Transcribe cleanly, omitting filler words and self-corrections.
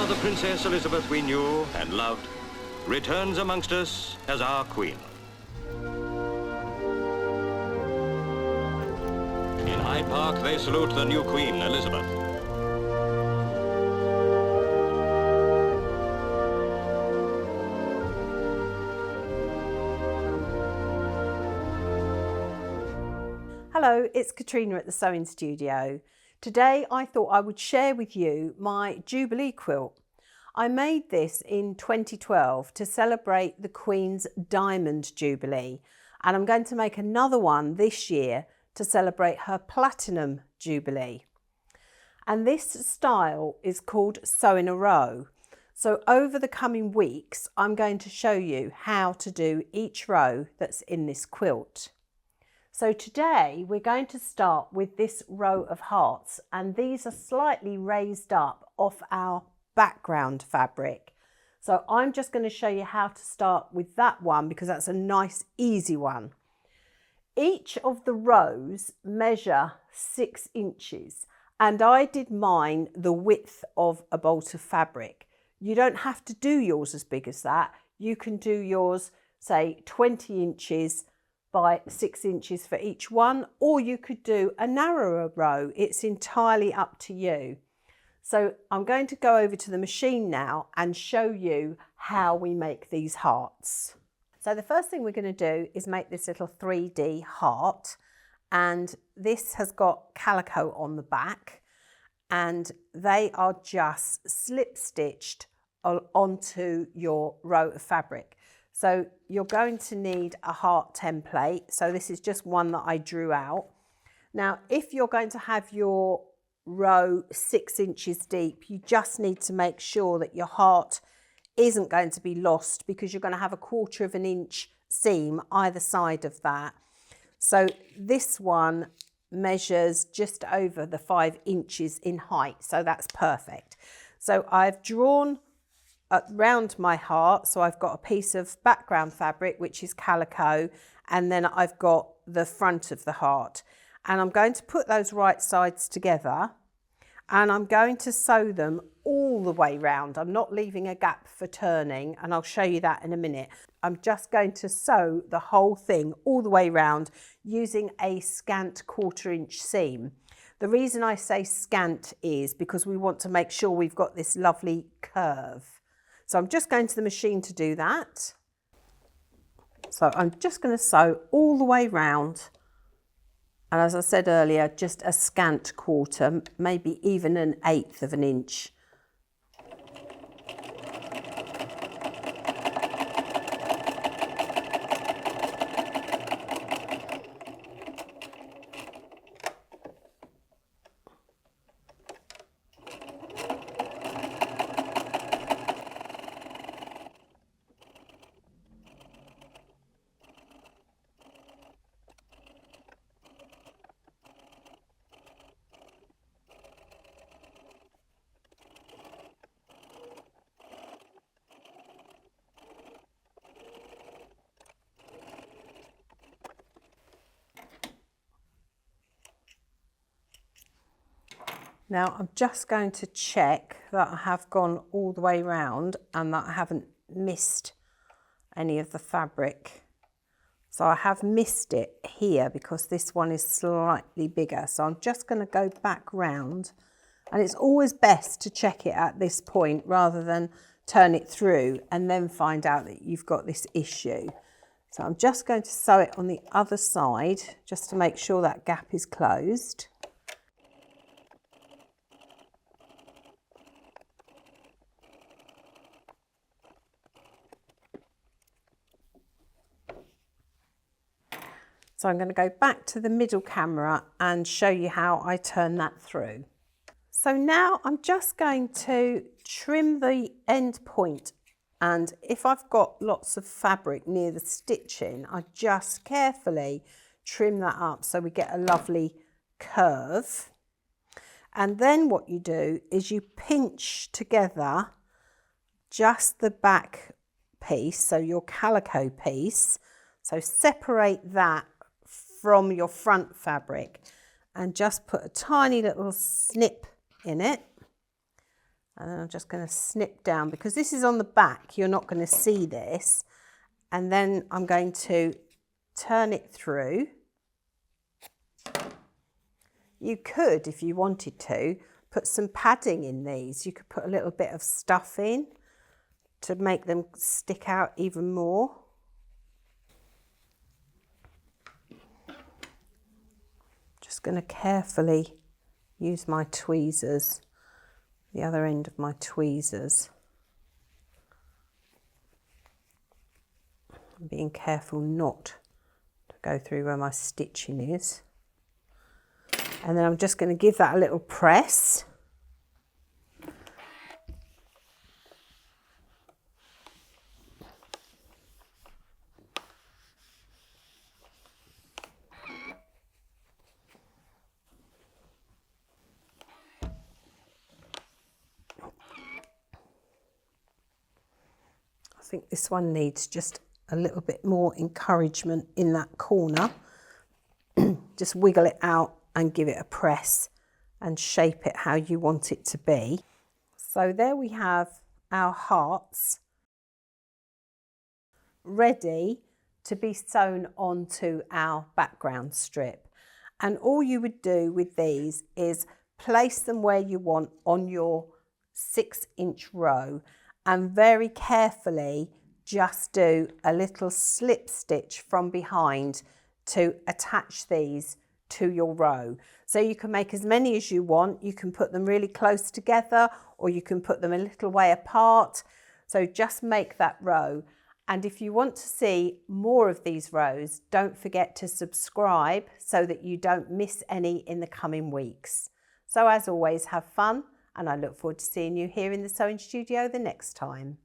Now the Princess Elizabeth we knew and loved returns amongst us as our Queen. In Hyde Park, they salute the new Queen, Elizabeth. Hello, it's Katrina at the Sewing Studio. Today I thought I would share with you my Jubilee quilt. I made this in 2012 to celebrate the Queen's Diamond Jubilee, and I'm going to make another one this year to celebrate her Platinum Jubilee. And this style is called Sew in a Row. So over the coming weeks I'm going to show you how to do each row that's in this quilt. So today we're going to start with this row of hearts, and these are slightly raised up off our background fabric. So I'm just going to show you how to start with that one because that's a nice easy one. Each of the rows measure 6 inches, and I did mine the width of a bolt of fabric. You don't have to do yours as big as that. You can do yours, say 20 inches by 6 inches for each one, or you could do a narrower row. It's entirely up to you. So I'm going to go over to the machine now and show you how we make these hearts. So the first thing we're going to do is make this little 3D heart, and this has got calico on the back, and they are just slip stitched onto your row of fabric. So you're going to need a heart template. So this is just one that I drew out. Now, if you're going to have your row 6 inches deep, you just need to make sure that your heart isn't going to be lost, because you're going to have a 1/4 of an inch seam either side of that. So this one measures just over the 5 inches in height. So that's perfect. So I've drawn around my heart, so I've got a piece of background fabric which is calico, and then I've got the front of the heart, and I'm going to put those right sides together, and I'm going to sew them all the way round. I'm not leaving a gap for turning, and I'll show you that in a minute. I'm just going to sew the whole thing all the way round using a scant 1/4 inch seam. The reason I say scant is because we want to make sure we've got this lovely curve. So I'm just going to the machine to do that. So I'm just going to sew all the way round. And as I said earlier, just a scant 1/4, maybe even an 1/8 of an inch. Now I'm just going to check that I have gone all the way round and that I haven't missed any of the fabric. So I have missed it here because this one is slightly bigger. So I'm just going to go back round, and it's always best to check it at this point rather than turn it through and then find out that you've got this issue. So I'm just going to sew it on the other side just to make sure that gap is closed. So I'm going to go back to the middle camera and show you how I turn that through. So now I'm just going to trim the end point, and if I've got lots of fabric near the stitching, I just carefully trim that up so we get a lovely curve. And then what you do is you pinch together just the back piece, so your calico piece. So separate that from your front fabric and just put a tiny little snip in it, And then I'm just going to snip down, because this is on the back, you're not going to see this. And then I'm going to turn it through. You could, if you wanted to, put some padding in these. You could put a little bit of stuff in to make them stick out even more. Just going to carefully use my tweezers, the other end of my tweezers. I'm being careful not to go through where my stitching is. And then I'm just going to give that a little press. I think this one needs just a little bit more encouragement in that corner. Just wiggle it out and give it a press and shape it how you want it to be. So there we have our hearts ready to be sewn onto our background strip. And all you would do with these is place them where you want on your 6-inch row, and very carefully just do a little slip stitch from behind to attach these to your row. So you can make as many as you want. You can put them really close together, or you can put them a little way apart. So just make that row. And if you want to see more of these rows, don't forget to subscribe so that you don't miss any in the coming weeks. So as always, have fun, and I look forward to seeing you here in the sewing studio the next time.